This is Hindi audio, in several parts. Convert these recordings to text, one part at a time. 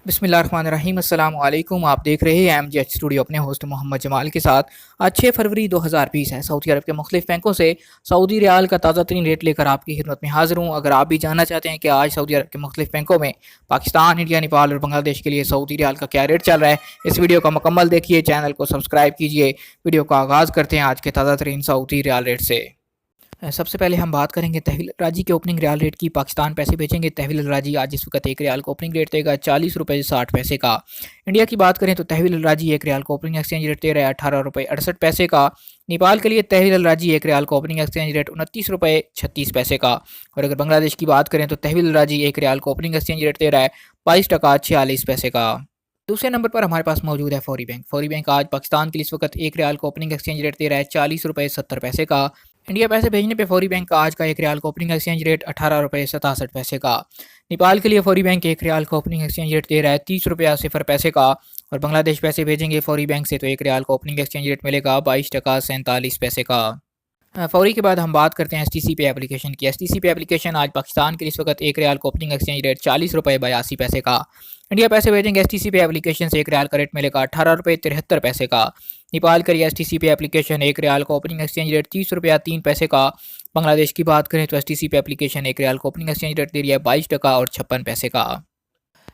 बिस्मिल्लाहिर्रहमानिर्रहीम अस्सलाम वालेकुम। आप देख रहे हैं एमजेएच स्टूडियो अपने होस्ट मोहम्मद जमाल के साथ। आज 6 फरवरी 2020 है। सऊदी अरब के मुख्तलिफ बैंकों से सऊदी रियाल का ताज़ा तरीन रेट लेकर आपकी खिदमत में हाजिर हूँ। अगर आप भी जानना चाहते हैं कि आज सऊदी अरब के मुख्तलिफ बैंकों में पाकिस्तान, इंडिया, नेपाल और बांग्लादेश के लिए सऊदी रियाल का क्या रेट चल रहा है, इस वीडियो का मुकम्मल देखिए, चैनल को सब्सक्राइब कीजिए। वीडियो का आगाज़ करते हैं आज के ताज़ा तरीन सऊदी रियाल रेट से। सबसे पहले हम बात करेंगे तहवील राजी के ओपनिंग रियाल रेट की। पाकिस्तान पैसे भेजेंगे तहवील राजी आज इस वक्त एक रियाल को ओपनिंग रेट देगा 40 रुपये 60 पैसे का। इंडिया की बात करें तो तहवील राजी एक रियाल को ओपनिंग एक्सचेंज रेट दे रहा है 18 रुपये 68 पैसे का। नेपाल के लिए तहवील राजी एक रियाल को ओपनिंग एक्सचेंज रेट 29 रुपये 36 पैसे का। और अगर बांग्लादेश की बात करें तो तहवील राजी एक रियाल को ओपनिंग एक्सचेंज रेट दे रहा है 22 टका 46 पैसे का। दूसरे नंबर पर हमारे पास मौजूद है फौरी बैंक। फौरी बैंक आज पाकिस्तान के लिए इस वक्त एक रियाल को ओपनिंग एक्सचेंज रेट दे रहा है 40 रुपये 70 पैसे का। इंडिया पैसे भेजने पे फौरी बैंक का आज का एक रियाल को ओपनिंग एक्सचेंज रेट 18 रुपये 67 पैसे का। नेपाल के लिए फौरी बैंक एक रियाल को ओपनिंग एक्सचेंज रेट दे रहा है 30 रुपये 0 पैसे का। और बांग्लादेश पैसे भेजेंगे फौरी बैंक से तो एक रियाल को ओपनिंग एक्सचेंज रेट मिलेगा 22 टका 47 पैसे का। फौरी के बाद हम बात करते हैं एसटीसी पे एप्लीकेशन की। एसटीसी पे एप्लीकेशन आज पाकिस्तान के लिए इस वक्त एक रियाल को ओपनिंग एक्सचेंज रेट 40 रुपये 82 पैसे का। इंडिया पैसे भेजेंगे एसटीसी पे एप्लीकेशन से एक रियाल का रेट मिलेगा 18 रुपये 73 पैसे का। नेपाल के लिए एसटीसी पे एप्लीकेशन एक रियाल को ओपनिंग एक्सचेंज रेट 30 रुपया 3 पैसे का। बांग्लादेश की बात करें तो एसटीसी पे एप्लीकेशन एक रियाल को ओपनिंग एक्सचेंज रेट दे रही है 22 टका 56 पैसे का।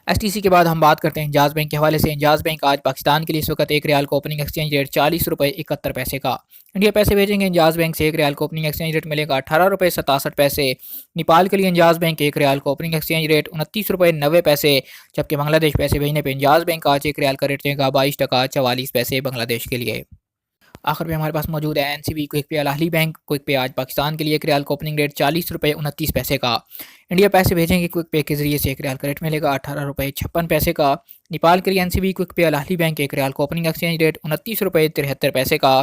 एसटीसी के बाद हम बात करते हैं इंजाज बैंक के हवाले से। इंजाज बैंक आज पाकिस्तान के लिए इस वक्त एक रियाल को ओपनिंग एक्सचेंज रेट 40 रुपये 71 पैसे का। इंडिया पैसे भेजेंगे इंजाज बैंक से एक रियाल को ओपनिंग एक्सचेंज रेट मिलेगा 18 रुपये 67 पैसे। नेपाल के लिए इंजाज बैंक एक रियाल को ओपनिंग एक्सचेंज रेट 29 रुपये 90 पैसे। जबकि बांग्लादेश पैसे भेजने पर इंजाज बैंक आज एक रियाल का रेट देगा 22 टका 44 पैसे बांग्लादेश के लिए। आखिर में हमारे पास मौजूद है एनसीबी क्विक पे अल अहली बैंक। क्विक पे आज पाकिस्तान के लिए एक रियाल को ओपनिंग रेट 40 रुपये 29 पैसे का। इंडिया पैसे भेजेंगे क्विक पे के जरिए से एक रियाल का रेट मिलेगा 18 रुपये 56 पैसे का। नेपाल के लिए एनसीबी क्विक पे अल अहली बैंक एक रियाल को ओपनिंग एक्सचेंज रेट 29 रुपये 73 पैसे का।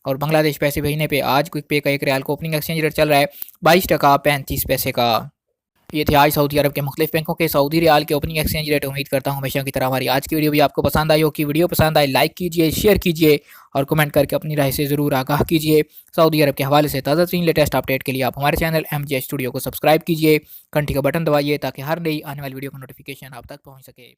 और बांग्लादेश पैसे भेजने पे आज क्विक पे का एक रियाल को ओपनिंग एक्सचेंज रेट चल रहा है 22 टका 35 पैसे का। ये थे आज सऊदी अरब के मुख्तलिफ बैंकों के सऊदी रियाल के ओपनिंग एक्सचेंज रेट। उम्मीद करता हूँ हमेशा की तरह हमारी आज की वीडियो भी आपको पसंद आई होगी। वीडियो पसंद आई लाइक कीजिए, शेयर कीजिए और कमेंट करके अपनी राय से ज़रूर आगाह कीजिए। सऊदी अरब के हवाले से ताज़ा तरीन लेटेस्ट अपडेट के लिए आप हमारे चैनल एमजेएच स्टूडियो को सब्सक्राइब कीजिए, घंटी का बटन दबाइए ताकि हर नई आने वाली वीडियो का नोटिफिकेशन आप तक पहुँच सके।